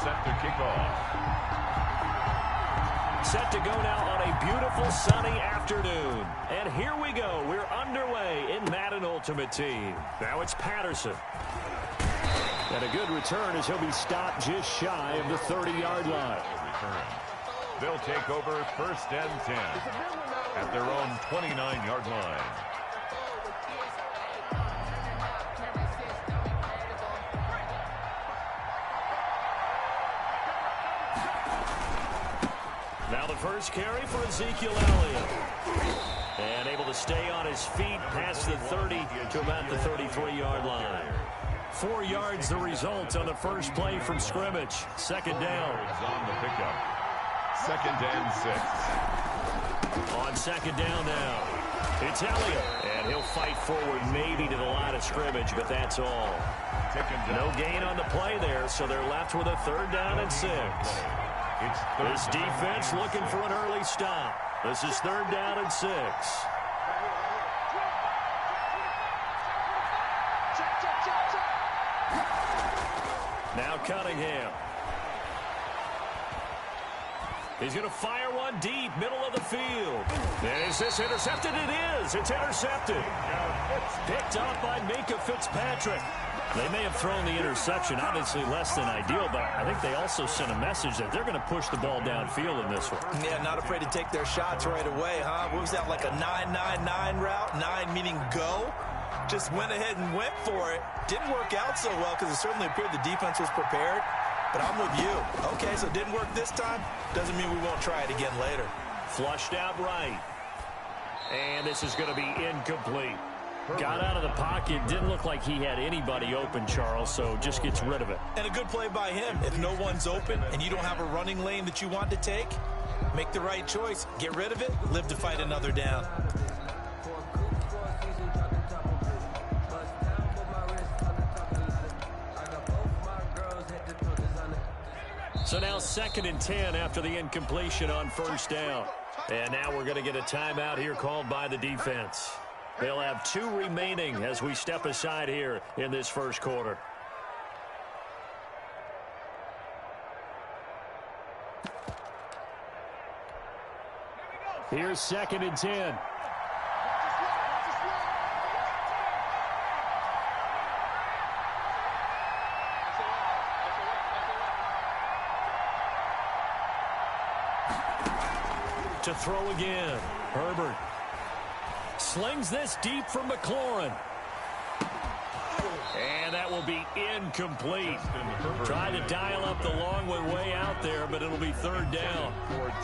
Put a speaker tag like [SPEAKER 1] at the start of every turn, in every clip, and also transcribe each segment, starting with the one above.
[SPEAKER 1] Set to kick off.
[SPEAKER 2] Set to go now on a beautiful sunny afternoon. And here we go. We're underway in Madden Ultimate Team. Now it's Patterson. And a good return as he'll be stopped just shy of the 30-yard line.
[SPEAKER 1] They'll take over first and 10 at their own 29-yard line.
[SPEAKER 2] Now the first carry for Ezekiel Elliott. And able to stay on his feet past the 30 to about the 33-yard line. 4 yards the result on the first play from scrimmage. Second down.
[SPEAKER 1] On the pickup. Second and 6.
[SPEAKER 2] On second down now. It's Elliott. And he'll fight forward maybe to the line of scrimmage, but that's all. No gain on the play there, so they're left with a third down and 6. This defense looking for an early stop. This is third down and 6. Now Cunningham. He's going to fire one deep, middle of the field. And is this intercepted? It is. It's intercepted. Picked up by Minkah Fitzpatrick. They may have thrown the interception, obviously less than ideal, but I think they also sent a message that they're going to push the ball downfield in this one.
[SPEAKER 3] Yeah, not afraid to take their shots right away, huh? What was that, like a 9-9-9 route? 9 meaning go? Just went ahead and went for it. Didn't work out so well because it certainly appeared the defense was prepared. But I'm with you. Okay, so it didn't work this time. Doesn't mean we won't try it again later.
[SPEAKER 2] Flushed out right. And this is going to be incomplete. Got out of the pocket. Didn't look like he had anybody open, Charles, so just gets rid of it.
[SPEAKER 3] And a good play by him. If no one's open and you don't have a running lane that you want to take, make the right choice. Get rid of it. Live to fight another down.
[SPEAKER 2] So now second and 10 after the incompletion on first down. And now we're going to get a timeout here called by the defense. They'll have 2 remaining as we step aside here in this first quarter. Here's second and 10. To throw again. Herbert slings this deep from McLaurin. And that will be incomplete. Tried to dial up the long way out there, but it'll be third down.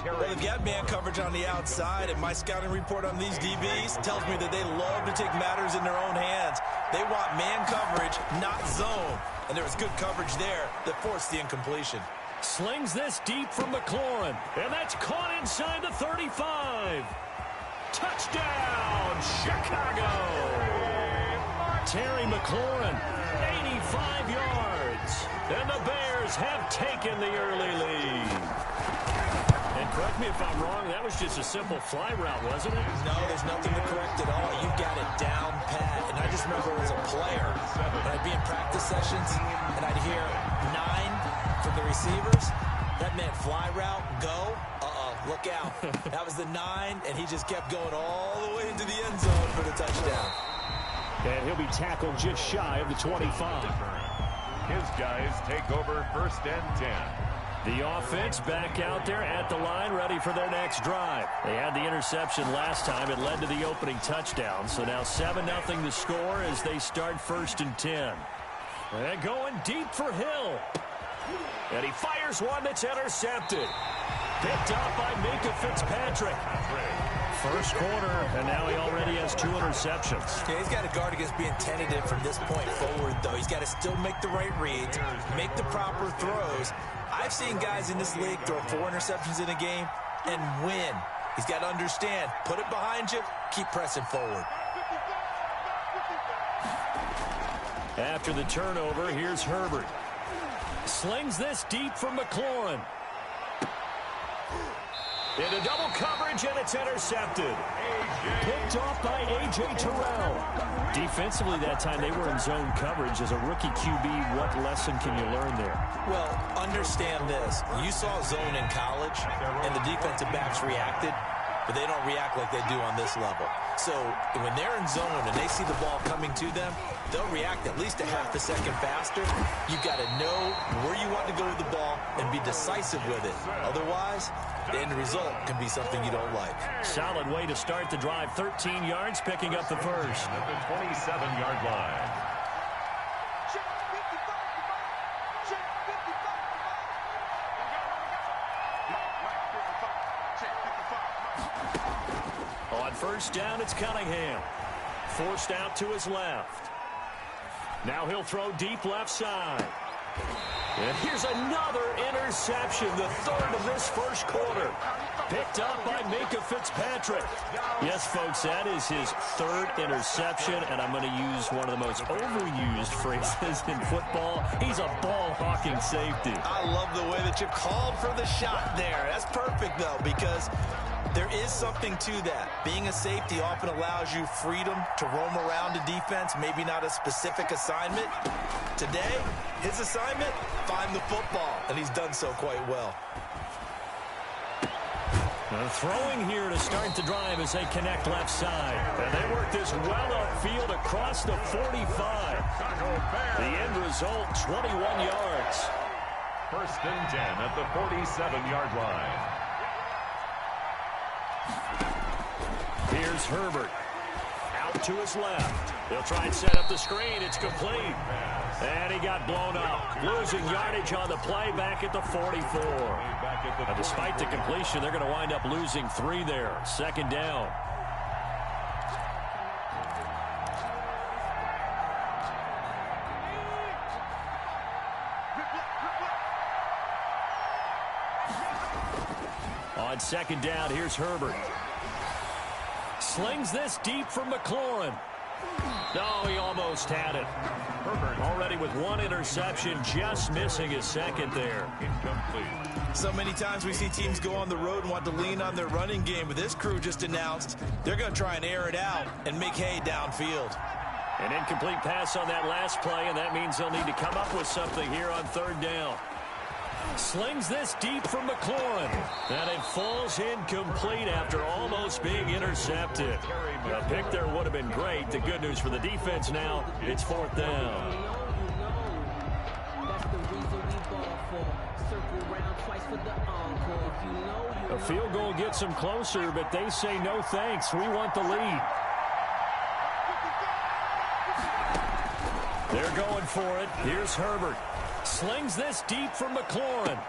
[SPEAKER 3] Well, they've got man coverage on the outside, and my scouting report on these DBs tells me that they love to take matters in their own hands. They want man coverage, not zone. And there was good coverage there that forced the incompletion.
[SPEAKER 2] Slings this deep from McLaurin. And that's caught inside the 35. Touchdown, Chicago. Terry McLaurin, 85 yards. And the Bears have taken the early lead. And correct me if I'm wrong, that was just a simple fly route, wasn't it?
[SPEAKER 3] No, there's nothing to correct at all. You've got it down pat. And I just remember as a player, when I'd be in practice sessions, and I'd hear 9 from the receivers. That meant fly route, go. Look out. That was the 9, and he just kept going all the way into the end zone for the touchdown.
[SPEAKER 2] And he'll be tackled just shy of the 25.
[SPEAKER 1] His guys take over first and 10.
[SPEAKER 2] The offense back out there at the line, ready for their next drive. They had the interception last time. It led to the opening touchdown. So now 7-0 the score as they start first and 10. And going deep for Hill. And he fires one that's intercepted. Picked up by Minkah Fitzpatrick. First quarter, and now he already has has 2 interceptions.
[SPEAKER 3] Yeah, he's got to guard against being tentative from this point forward, though. He's got to still make the right reads, make the proper throws. I've seen guys in this league throw 4 interceptions in a game and win. He's got to understand, put it behind you, keep pressing forward.
[SPEAKER 2] After the turnover, here's Herbert. Slings this deep from McLaurin. Into double coverage, and it's intercepted. Picked off by A.J. Terrell. Defensively that time, they were in zone coverage. As a rookie QB, what lesson can you learn there?
[SPEAKER 3] Well, understand this. You saw zone in college, and the defensive backs reacted, but they don't react like they do on this level. So when they're in zone and they see the ball coming to them, they'll react at least a half a second faster. You've got to know where you want to go with the ball and be decisive with it. Otherwise, the end result can be something you don't like.
[SPEAKER 2] Solid way to start the drive. 13 yards, picking up the first.
[SPEAKER 1] At the 27-yard line.
[SPEAKER 2] On first down, it's Cunningham. Forced out to his left. Now he'll throw deep left side. And here's another interception, the 3rd of this first quarter. Picked up by Minkah Fitzpatrick. Yes, folks, that is his 3rd interception, and I'm going to use one of the most overused phrases in football. He's a ball-hawking safety.
[SPEAKER 3] I love the way that you called for the shot there. That's perfect, though, because there is something to that. Being a safety often allows you freedom to roam around a defense, maybe not a specific assignment. Today, his assignment, find the football, and he's done so quite well.
[SPEAKER 2] Throwing here to start the drive as they connect left side. And they work this well upfield across the 45. The end result, 21 yards.
[SPEAKER 1] First and 10 at the 47-yard line.
[SPEAKER 2] Here's Herbert. Out to his left. They'll try and set up the screen. It's complete. And he got blown up. Losing yardage on the play back at the 44. Now, despite the completion, they're going to wind up losing 3 there. Second down. On second down, here's Herbert. Slings this deep from McLaurin. No, he almost had it. Herbert already with 1 interception, just missing his 2nd there.
[SPEAKER 1] Incomplete.
[SPEAKER 3] So many times we see teams go on the road and want to lean on their running game, but this crew just announced they're going to try and air it out and make hay downfield.
[SPEAKER 2] An incomplete pass on that last play, and that means they'll need to come up with something here on 3rd down. Slings this deep from McLaurin. And it falls incomplete after almost being intercepted. A pick there would have been great. The good news for the defense now, it's 4th down. A field goal gets them closer, but they say no thanks. We want the lead. They're going for it. Here's Herbert. Slings this deep from McLaurin.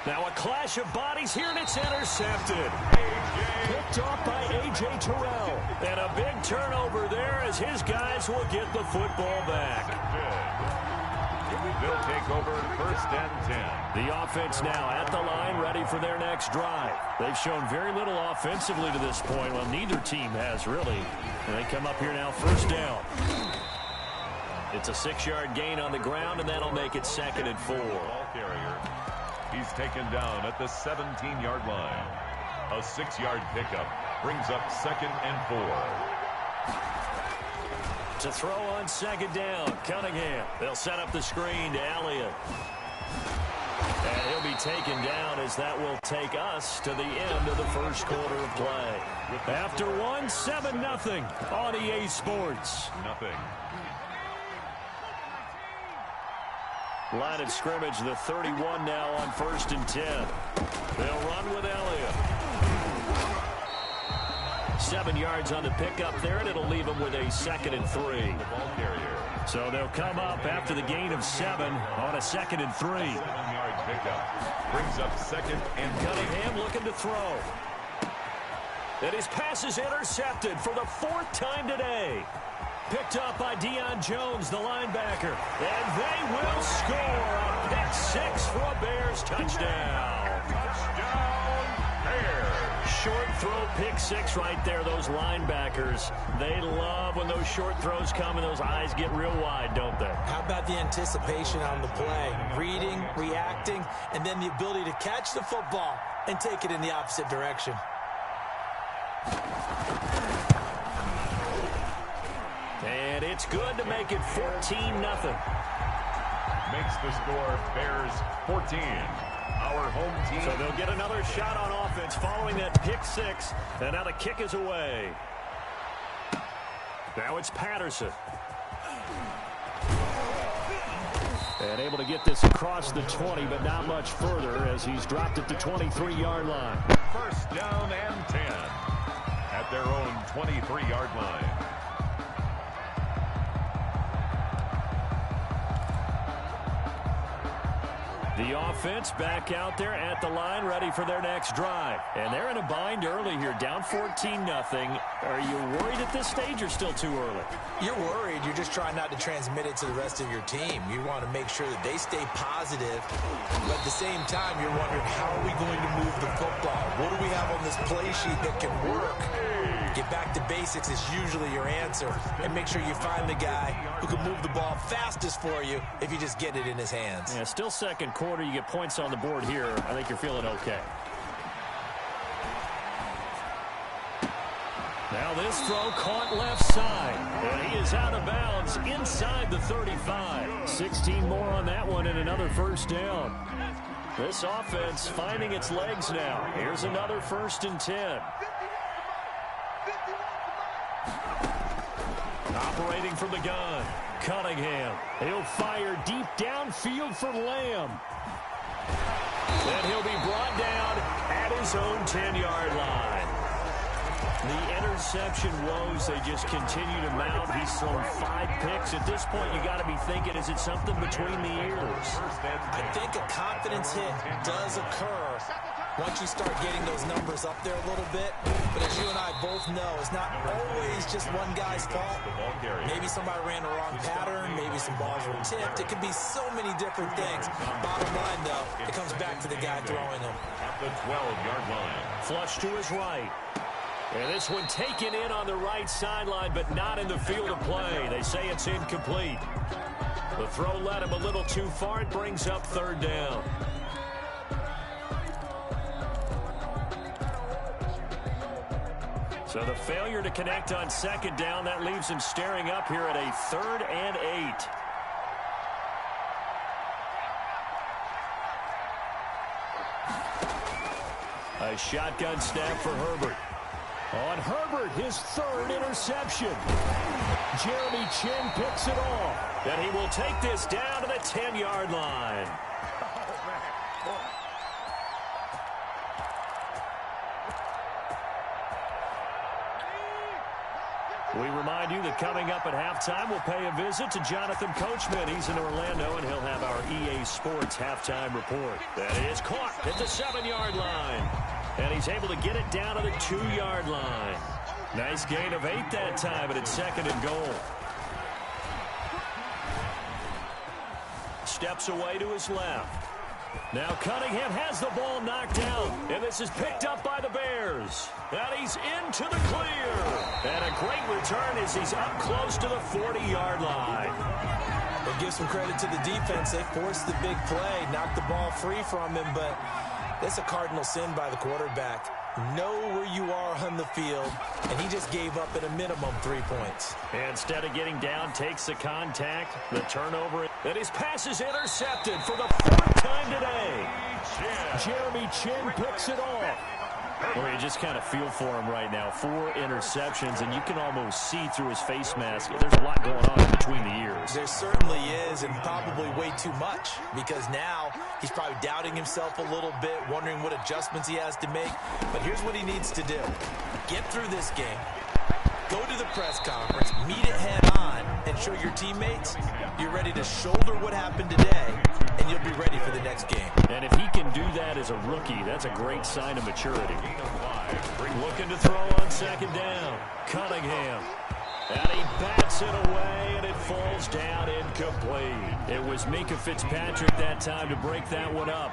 [SPEAKER 2] Now a clash of bodies here, and it's intercepted. Picked off by A.J. Terrell. And a big turnover there as his guys will get the football back.
[SPEAKER 1] They'll take over first and 10.
[SPEAKER 2] The offense now at the line, ready for their next drive. They've shown very little offensively to this point. Well, neither team has, really. And they come up here now, first down. It's a 6-yard gain on the ground, and that'll make it 2nd and 4.
[SPEAKER 1] Ball carrier. He's taken down at the 17-yard line. A 6-yard pickup brings up 2nd and 4.
[SPEAKER 2] To throw on 2nd down, Cunningham. They'll set up the screen to Elliott. And he'll be taken down as that will take us to the end of the first quarter of play. After 7-0 on EA Sports.
[SPEAKER 1] Nothing.
[SPEAKER 2] Line of scrimmage, the 31 now on 1st and 10. They'll run with Elliott. 7 yards on the pickup there, and it'll leave them with a 2nd and 3.
[SPEAKER 1] Ball carrier.
[SPEAKER 2] So they'll come up after the gain of 7 on a 2nd and 3.
[SPEAKER 1] 7-yard pickup brings up 2nd and 3.
[SPEAKER 2] Cunningham looking to throw. And his pass is intercepted for the 4th time today. Picked up by Deion Jones, the linebacker. And they will score a pick 6 for a Bears touchdown.
[SPEAKER 1] Touchdown, Bears.
[SPEAKER 2] Short throw, pick 6 right there. Those linebackers, they love when those short throws come and those eyes get real wide, don't they?
[SPEAKER 3] How about the anticipation on the play? Reading, reacting, and then the ability to catch the football and take it in the opposite direction.
[SPEAKER 2] And it's good to make it 14-0.
[SPEAKER 1] Makes the score Bears 14. Our home team.
[SPEAKER 2] So they'll get another shot on offense following that pick 6. And now the kick is away. Now it's Patterson. And able to get this across the 20, but not much further as he's dropped at the 23-yard line.
[SPEAKER 1] First down and 10 at their own 23-yard line.
[SPEAKER 2] The offense back out there at the line, ready for their next drive. And they're in a bind early here, down 14-0. Are you worried at this stage or still too early?
[SPEAKER 3] You're worried. You're just trying not to transmit it to the rest of your team. You want to make sure that they stay positive. But at the same time, you're wondering, how are we going to move the football? What do we have on this play sheet that can work? Get back to basics is usually your answer. And make sure you find the guy who can move the ball fastest for you if you just get it in his hands.
[SPEAKER 2] Yeah, still second quarter. You get points on the board here. I think you're feeling okay. Now this throw caught left side. And he is out of bounds inside the 35. 16 more on that one and another first down. This offense finding its legs now. Here's another 1st and 10. Operating from the gun, Cunningham. He'll fire deep downfield for Lamb. And he'll be brought down at his own 10-yard line. The interception woes, they just continue to mount. He's thrown 5 picks. At this point, you got to be thinking, is it something between the ears?
[SPEAKER 3] I think a confidence hit does occur once you start getting those numbers up there a little bit. But as you and I both know, it's not always just one guy's fault. Maybe somebody ran the wrong pattern. Maybe some balls were tipped. It could be so many different things. Bottom line, though, it comes back to the guy throwing them.
[SPEAKER 1] At the 12-yard line.
[SPEAKER 2] Flush to his right. And this one taken in on the right sideline, but not in the field of play. They say it's incomplete. The throw led him a little too far. It brings up 3rd down. So the failure to connect on 2nd down, that leaves him staring up here at a 3rd and 8. A shotgun snap for Herbert. On Herbert, his 3rd interception. Jeremy Chin picks it off. And he will take this down to the 10-yard line. We remind you that coming up at halftime, we'll pay a visit to Jonathan Coachman. He's in Orlando, and he'll have our EA Sports halftime report. That is caught at the 7-yard line. And he's able to get it down to the 2-yard line. Nice gain of 8 that time, but it's 2nd and goal. Steps away to his left. Now Cunningham has the ball knocked out, and this is picked up by the Bears. And he's into the clear. And a great return as he's up close to the 40-yard line.
[SPEAKER 3] We'll give some credit to the defense. They forced the big play, knocked the ball free from him, but that's a cardinal sin by the quarterback. Know where you are on the field, and he just gave up at a minimum 3 points.
[SPEAKER 2] Instead of getting down, takes the contact, the turnover, and his pass is intercepted for the 4th time today. Jeremy Chin picks it off. Well, you just kind of feel for him right now. 4 interceptions, and you can almost see through his face mask. There's a lot going on between the ears.
[SPEAKER 3] There certainly is, and probably way too much, because now he's probably doubting himself a little bit, wondering what adjustments he has to make. But here's what he needs to do. Get through this game, go to the press conference, meet it head on, and and show your teammates you're ready to shoulder what happened today, and you'll be ready for the next game.
[SPEAKER 2] And if he can do that as a rookie, that's a great sign of maturity. Looking to throw on second down. Cunningham. And he bats it away, and it falls down incomplete. It was Minkah Fitzpatrick that time to break that one up.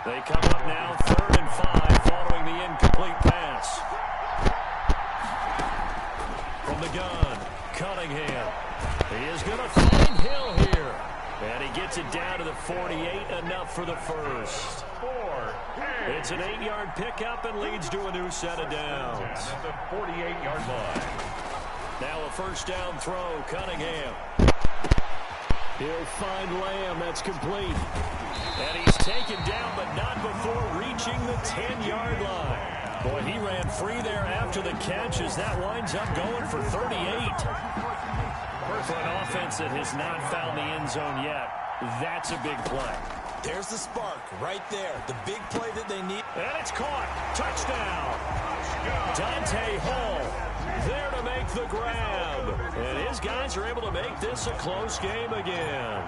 [SPEAKER 2] They come up now 3rd and 5 following the incomplete pass. From the gun, Cunningham. He is going to find Hill here. And he gets it down to the 48, enough for the first. It's an 8-yard pickup and leads to a new set of downs.
[SPEAKER 1] At the 48-yard line.
[SPEAKER 2] Now a first down throw, Cunningham. He'll find Lamb, that's complete. And he's taken down, but not before reaching the 10-yard line. Boy, he ran free there after the catch as that winds up going for 38. For an offense that has not found the end zone yet, that's a big play.
[SPEAKER 3] There's the spark right there. The big play that they need.
[SPEAKER 2] And it's caught. Touchdown. Dante Hall there to make the grab. And his guys are able to make this a close game again.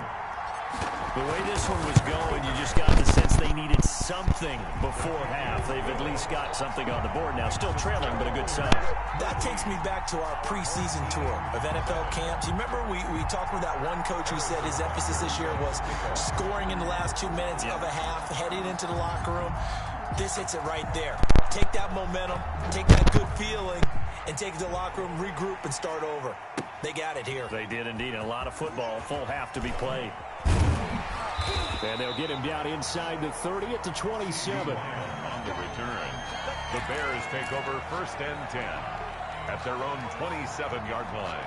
[SPEAKER 2] The way this one was going, you just got the sense they needed something before half. They've at least got something on the board now. Still trailing, but a good sign.
[SPEAKER 3] That takes me back to our preseason tour of NFL camps. You remember we talked with that one coach who said his emphasis this year was scoring in the last 2 minutes of a half, heading into the locker room. This hits it right there. Take that momentum, take that good feeling, and take it to the locker room, regroup, and start over. They got it here.
[SPEAKER 2] They did indeed. And a lot of football, full half to be played. And they'll get him down inside the 30 at the 27.
[SPEAKER 1] On the return, the Bears take over 1st and 10 at their own 27-yard line.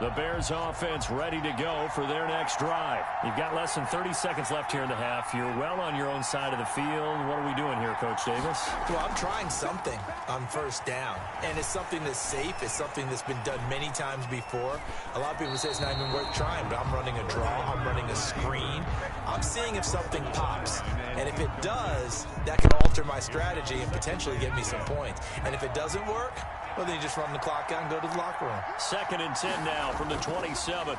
[SPEAKER 2] The Bears offense ready to go for their next drive. You've got less than 30 seconds left here in the half. You're well on your own side of the field. What are we doing here, Coach Davis?
[SPEAKER 3] Well, I'm trying something on first down. And it's something that's safe. It's something that's been done many times before. A lot of people say it's not even worth trying, but I'm running a draw. I'm running a screen. I'm seeing if something pops. And if it does, that can alter my strategy and potentially get me some points. And if it doesn't work, well, then you just run the clock out and go to the locker room.
[SPEAKER 2] 2nd and 10 now from the 27.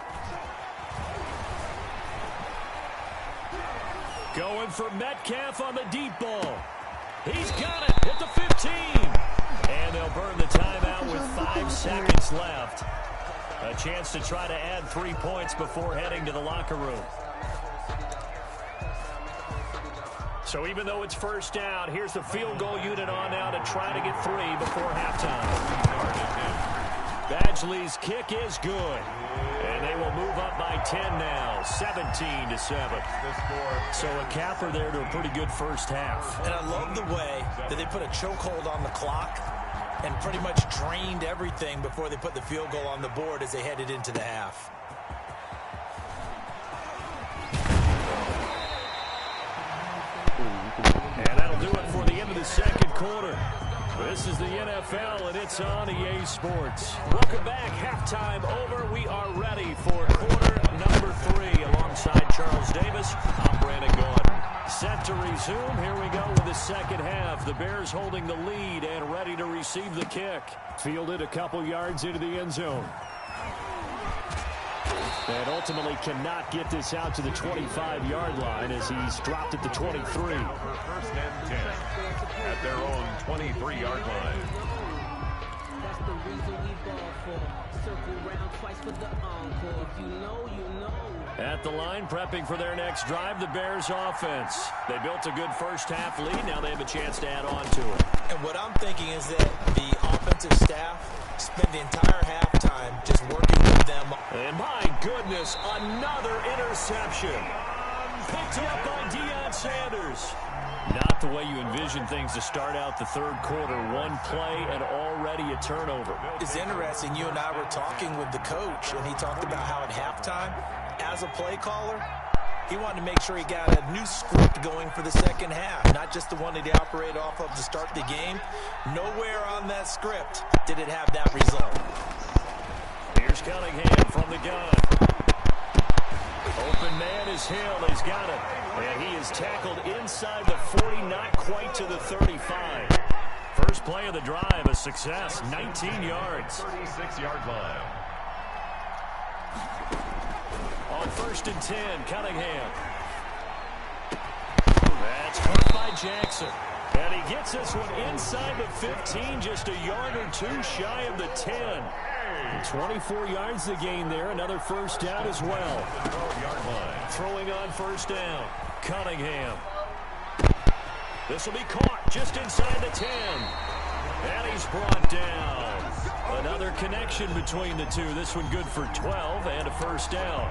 [SPEAKER 2] Going for Metcalf on the deep ball. He's got it at the 15. And they'll burn the timeout with 5 seconds left. A chance to try to add 3 points before heading to the locker room. So even though it's first down, here's the field goal unit on now to try to get 3 before halftime. Badgley's kick is good. And they will move up by 10 now, 17-7. So a capper there to a pretty good first half.
[SPEAKER 3] And I love the way that they put a chokehold on the clock and pretty much drained everything before they put the field goal on the board as they headed into the half.
[SPEAKER 2] And that'll do it for the end of the second quarter. This is the NFL, and it's on EA Sports. Welcome back. Halftime over. We are ready for quarter number 3. Alongside Charles Davis, I'm Brandon Gordon. Set to resume. Here we go with the second half. The Bears holding the lead and ready to receive the kick. Fielded a couple yards into the end zone. And ultimately cannot get this out to the 25-yard line as he's dropped at the 23.
[SPEAKER 1] 1st and 10 at their own 23-yard line.
[SPEAKER 4] That's the reason we ball for. Circle round twice for the encore. If you know, you know.
[SPEAKER 2] At the line, prepping for their next drive, the Bears offense. They built a good first half lead. Now they have a chance to add on to it.
[SPEAKER 3] And what I'm thinking is that the offensive staff spent the entire halftime just working with them.
[SPEAKER 2] And my goodness, another interception. Picked up by Deion Sanders. Not the way you envision things to start out the third quarter. One play and already a turnover.
[SPEAKER 3] It's interesting. You and I were talking with the coach, and he talked about how at halftime, as a play caller, he wanted to make sure he got a new script going for the second half, not just the one that he operated off of to start the game. Nowhere on that script did it have that result.
[SPEAKER 2] Here's Cunningham from the gun. Open man is Hill. He's got it. And he is tackled inside the 40, not quite to the 35. play of the drive, a success, 19 yards.
[SPEAKER 1] 36-yard line.
[SPEAKER 2] On 1st and 10, Cunningham. That's caught by Jackson. And he gets this one inside the 15, just a yard or two shy of the 10. 24 yards to gain there. Another first down as well.
[SPEAKER 1] 12-yard line.
[SPEAKER 2] Throwing on 1st down. Cunningham. This will be caught just inside the 10. And he's brought down. Another connection between the two. This one good for 12 and a first down.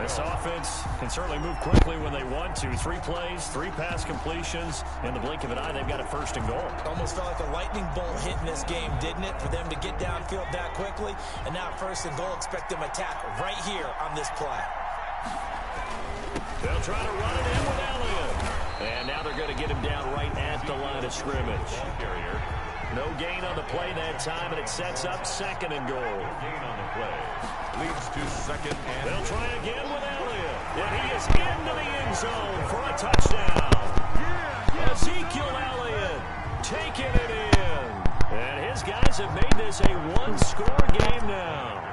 [SPEAKER 2] This offense can certainly move quickly when they want to. 3 plays, 3 pass completions. In the blink of an eye, they've got a 1st and goal.
[SPEAKER 3] Almost felt like a lightning bolt hit in this game, didn't it? For them to get downfield that quickly. And now 1st and goal, expect them to attack right here on this play.
[SPEAKER 2] They'll try to run it in with Elliott. And now they're going to get him down right at the line of scrimmage.
[SPEAKER 1] Carrier.
[SPEAKER 2] No gain on the play that time, and it sets up 2nd and goal.
[SPEAKER 1] Gain on the play. Leads to 2nd and...
[SPEAKER 2] They'll try again with Elliott. And he is into the end zone for a touchdown. Ezekiel Elliott taking it in. And his guys have made this a 1-score game now.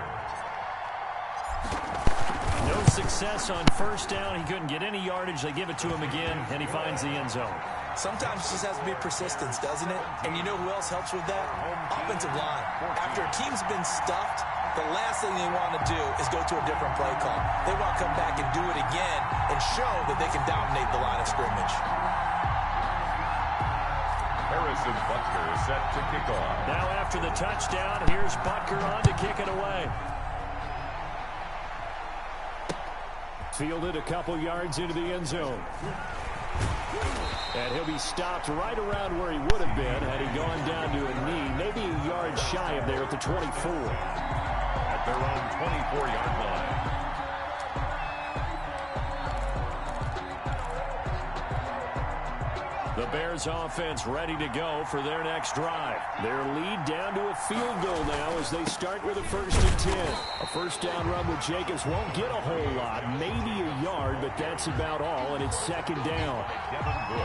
[SPEAKER 2] No success on 1st down. He couldn't get any yardage. They give it to him again, and he finds the end zone.
[SPEAKER 3] Sometimes it just has to be persistence, doesn't it? And you know who else helps with that? Offensive line. After a team's been stuffed, the last thing they want to do is go to a different play call. They want to come back and do it again and show that they can dominate the line of scrimmage.
[SPEAKER 1] Harrison Butker set to kick off.
[SPEAKER 2] Now after the touchdown, here's Butker on to kick it away. Fielded a couple yards into the end zone. And he'll be stopped right around where he would have been had he gone down to a knee, maybe a yard shy of there at the 24.
[SPEAKER 1] At their own 24-yard line.
[SPEAKER 2] The Bears offense ready to go for their next drive. Their lead down to a field goal now as they start with a 1st and 10. A 1st down run with Jacobs won't get a whole lot, maybe a yard, but that's about all, and it's 2nd down.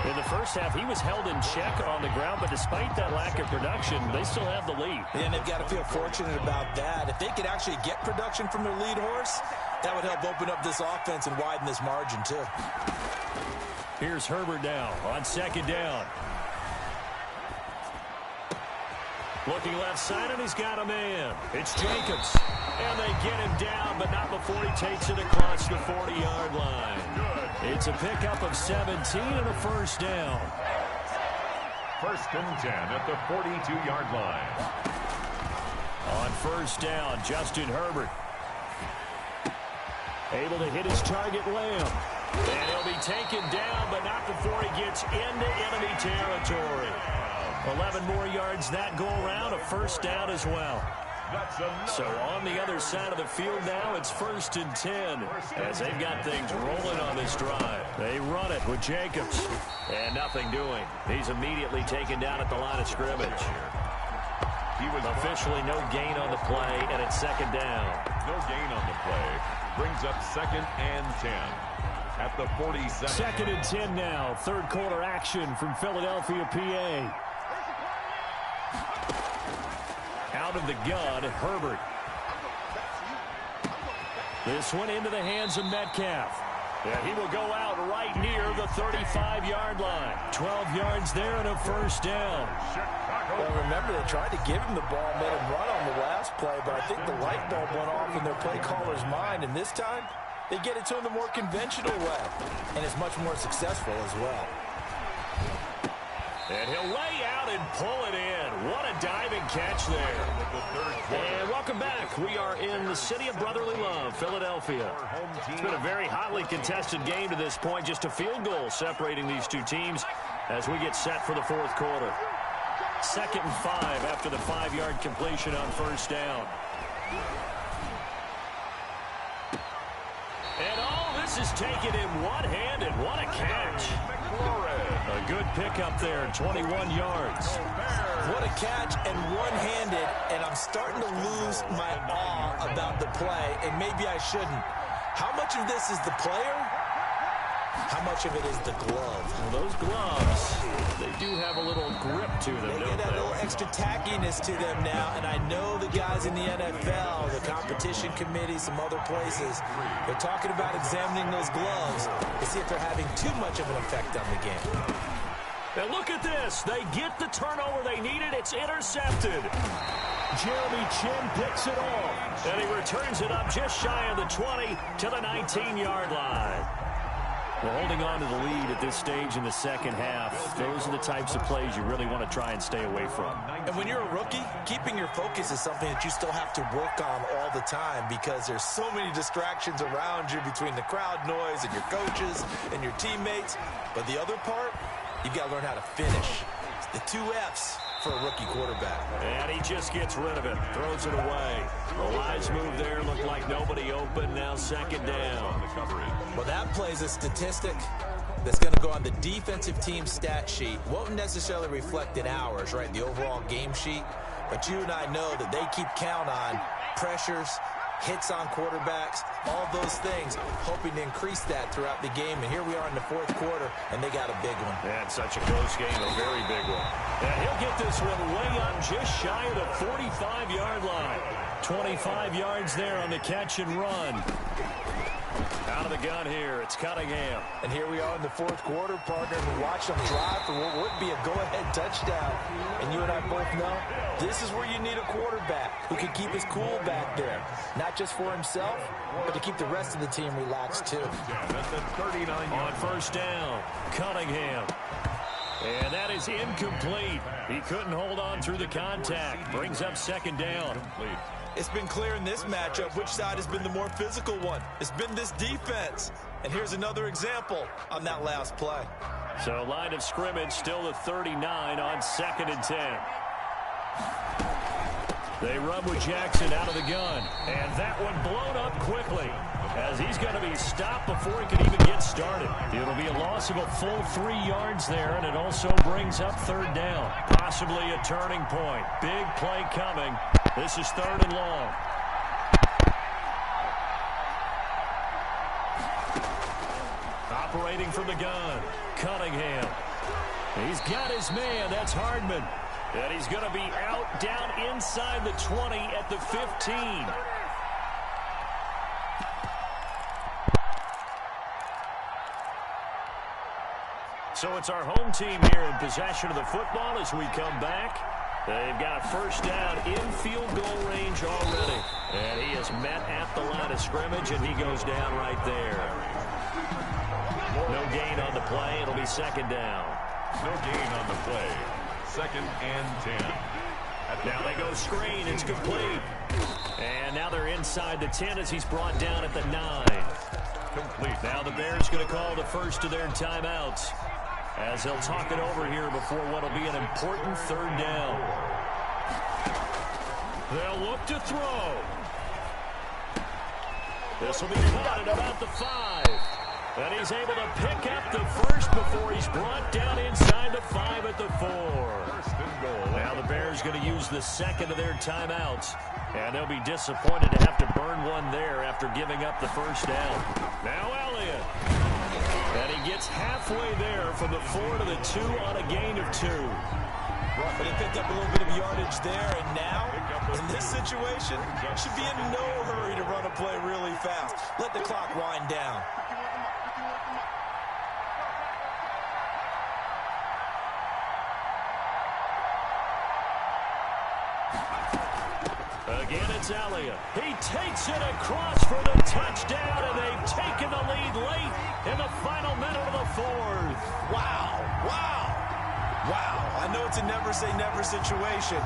[SPEAKER 2] In the first half, he was held in check on the ground, but despite that lack of production, they still have the lead.
[SPEAKER 3] And they've got to feel fortunate about that. If they could actually get production from their lead horse, that would help open up this offense and widen this margin too.
[SPEAKER 2] Here's Herbert now on 2nd down. Looking left side, and he's got a man. It's Jacobs. And they get him down, but not before he takes it across the 40-yard line. It's a pickup of 17 and a 1st down.
[SPEAKER 1] 1st and 10 at the 42-yard line.
[SPEAKER 2] On 1st down, Justin Herbert. Able to hit his target, Lamb. And he'll be taken down, but not before he gets into enemy territory. 11 more yards that go around, a 1st down as well. So on the other side of the field now, it's 1st and 10 as they've got things rolling on this drive. They run it with Jacobs. And nothing doing. He's immediately taken down at the line of scrimmage. He was officially no gain on the play, and it's 2nd down.
[SPEAKER 1] No gain on the play. Brings up 2nd and 10. At the 47.
[SPEAKER 2] 2nd and 10 now. 3rd quarter action from Philadelphia, PA. Out of the gun, Herbert. This one into the hands of Metcalf. And he will go out right near the 35-yard line. 12 yards there and a 1st down.
[SPEAKER 3] Well, remember, they tried to give him the ball, let him run on the last play, but I think the light bulb went off in their play caller's mind, and this time, they get it to him the more conventional way, and it's much more successful as well.
[SPEAKER 2] And he'll lay out and pull it in. What a diving catch there. And welcome back. We are in the city of brotherly love, Philadelphia. It's been a very hotly contested game to this point. Just a field goal separating these two teams as we get set for the 4th quarter. 2nd and 5 after the 5-yard completion on 1st down. And all this is taken in one-handed. What a catch. A good pickup there, 21 yards.
[SPEAKER 3] What a catch and one-handed, and I'm starting to lose my awe about the play, and maybe I shouldn't. How much of this is the player? How much of it is the glove?
[SPEAKER 2] Well, those gloves, they do do have a little grip to them,
[SPEAKER 3] They
[SPEAKER 2] don't
[SPEAKER 3] get a little extra tackiness to them now, and I know the guys in the NFL, the competition committee, some other places, they're talking about examining those gloves to see if they're having too much of an effect on the game.
[SPEAKER 2] And look at this. They get the turnover they needed. It's intercepted. Jeremy Chin picks it off. And he returns it up just shy of the 20 to the 19-yard line. Well, holding on to the lead at this stage in the second half, those are the types of plays you really want to try and stay away from.
[SPEAKER 3] And when you're a rookie, keeping your focus is something that you still have to work on all the time because there's so many distractions around you between the crowd noise and your coaches and your teammates. But the other part, you've got to learn how to finish. It's the 2 F's for a rookie quarterback.
[SPEAKER 2] And he just gets rid of it, throws it away. The wise move there, looked like nobody open, now second down.
[SPEAKER 3] Well, that plays a statistic that's going to go on the defensive team stat sheet. Won't necessarily reflect in ours, right, the overall game sheet. But you and I know that they keep count on pressures, hits on quarterbacks, all those things, hoping to increase that throughout the game. And here we are in the fourth quarter, and they got a big one.
[SPEAKER 2] And such a close game, a very big one. And he'll get this one way up just shy of the 45-yard line. 25 yards there on the catch and run. Out of the gun here, it's Cunningham.
[SPEAKER 3] And here we are in the fourth quarter, partner. We watch them drive for what would be a go-ahead touchdown. And you and I both know this is where you need a quarterback who can keep his cool back there. Not just for himself, but to keep the rest of the team relaxed too.
[SPEAKER 2] On first down, Cunningham. And that is incomplete. He couldn't hold on through the contact. Brings up second down.
[SPEAKER 3] It's been clear in this matchup which side has been the more physical one. It's been this defense. And here's another example on that last play.
[SPEAKER 2] So line of scrimmage still the 39 on 2nd and 10. They run with Jackson out of the gun. And that one blown up quickly as he's going to be stopped before he can even get started. It'll be a loss of a full 3 yards there, and it also brings up third down. Possibly a turning point. Big play coming. This is 3rd and long. Operating from the gun, Cunningham. He's got his man. That's Hardman. And he's going to be out down inside the 20 at the 15. So it's our home team here in possession of the football as we come back. They've got a first down in field goal range already. And he is met at the line of scrimmage, and he goes down right there. No gain on the play. It'll be second down.
[SPEAKER 1] No gain on the play. 2nd and 10.
[SPEAKER 2] Now they go screen. It's complete. And now they're inside the 10 as he's brought down at the 9.
[SPEAKER 1] Complete.
[SPEAKER 2] Now the Bears going to call the first of their timeouts as they'll talk it over here before what will be an important third down. They'll look to throw. This will be caught at about the 5. And he's able to pick up the first before he's brought down inside the 5 at the 4.
[SPEAKER 1] First and goal.
[SPEAKER 2] Now the Bears going to use the second of their timeouts. And they'll be disappointed to have to burn one there after giving up the first down. Now Elliott. And he gets halfway there from the 4 to the 2 on a gain of 2.
[SPEAKER 3] But he picked up a little bit of yardage there, and now, in this situation, should be in no hurry to run a play really fast. Let the clock wind down.
[SPEAKER 2] Again, it's Elliott. He takes it across for the touchdown, and they've taken the lead late in the final minute of the 4th.
[SPEAKER 3] Wow, wow, wow. I know it's a never-say-never situation,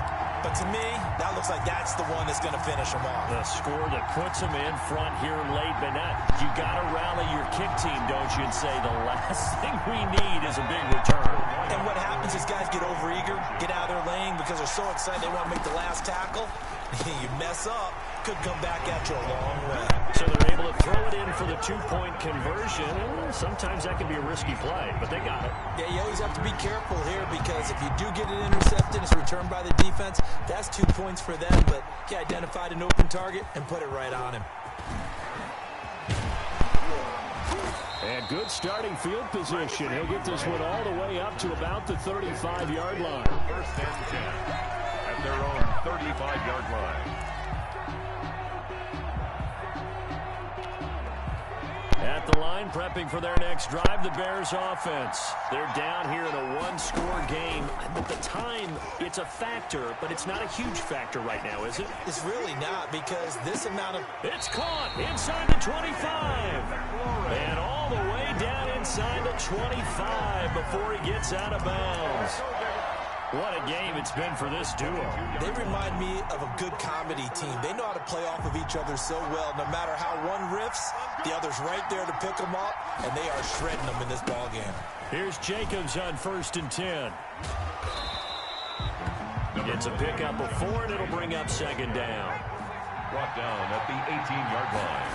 [SPEAKER 3] but to me, that looks like that's the one that's going to finish them off.
[SPEAKER 2] The score that puts them in front here late, but now you got to rally your kick team, don't you, and say the last thing we need is a big return.
[SPEAKER 3] And what happens is guys get overeager, get out of their lane because they're so excited they want to make the last tackle. You mess up, could come back at you a long way.
[SPEAKER 2] So they're able to throw it in for the 2-point conversion. Sometimes that can be a risky play, but they got it.
[SPEAKER 3] Yeah, you always have to be careful here because if you do get it intercepted, it's returned by the defense. That's 2 points for them, but he identified an open target and put it right on him.
[SPEAKER 2] And good starting field position. He'll get this one all the way up to about the 35-yard line.
[SPEAKER 1] First and 10 at their own 35-yard line.
[SPEAKER 2] At the line, prepping for their next drive, the Bears offense. They're down here in a one-score game. At the time, it's a factor, but it's not a huge factor right now, is it?
[SPEAKER 3] It's really not, because this amount of...
[SPEAKER 2] It's caught inside the 25. And all the way down inside the 25 before he gets out of bounds. What a game it's been for this duo.
[SPEAKER 3] They remind me of a good comedy team. They know how to play off of each other so well. No matter how one riffs, the other's right there to pick them up, and they are shredding them in this ball game.
[SPEAKER 2] Here's Jacobs on 1st and 10. Gets a pickup of 4, and it'll bring up 2nd down.
[SPEAKER 1] Brought down at the 18-yard line.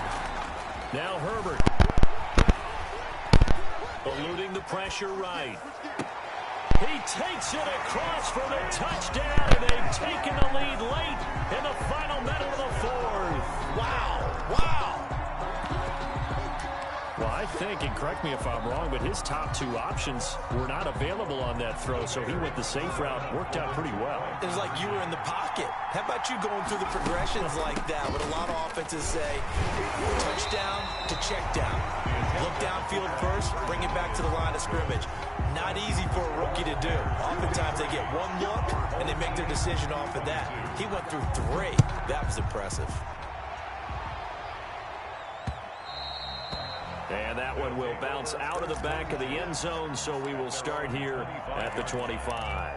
[SPEAKER 2] Now Herbert. Eluding the pressure right. He takes it across for the touchdown, and they've taken the lead late in the final minute of the 4th.
[SPEAKER 3] Wow, wow.
[SPEAKER 2] Well, I think, and correct me if I'm wrong, but his top 2 options were not available on that throw, so he went the safe route. Worked out pretty well.
[SPEAKER 3] It was like you were in the pocket. How about you going through the progressions like that? What a lot of offenses say, touchdown to check down. Look downfield first, bring it back to the line of scrimmage. Not easy for a rookie to do. Oftentimes they get one look, and they make their decision off of that. He went through 3. That was impressive.
[SPEAKER 2] And that one will bounce out of the back of the end zone, so we will start here at the 25.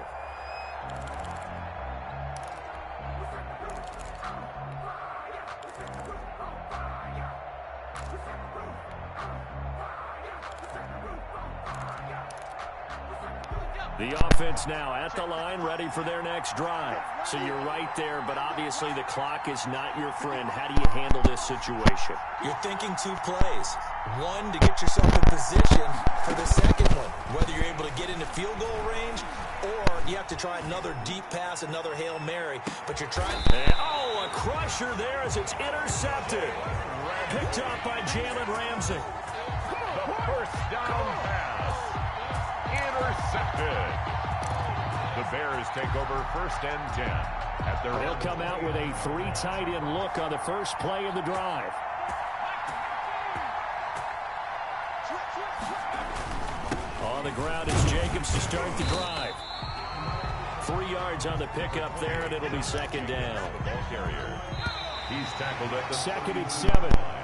[SPEAKER 2] The offense now at the line, ready for their next drive. So you're right there, but obviously the clock is not your friend. How do you handle this situation?
[SPEAKER 3] You're thinking 2 plays. One, to get yourself in position for the second one. Whether you're able to get into field goal range, or you have to try another deep pass, another Hail Mary. But you're trying...
[SPEAKER 2] Oh, a crusher there as it's intercepted. Picked up by Jalen Ramsey.
[SPEAKER 1] The first down pass. Intercepted. The Bears take over 1st and 10. At their
[SPEAKER 2] They'll come out with a 3 tight end look on the first play of the drive. On the ground is Jacobs to start the drive. 3 yards on the pickup there, and it'll be 2nd down.
[SPEAKER 1] ball carrier. He's tackled at the
[SPEAKER 2] 2nd and 7.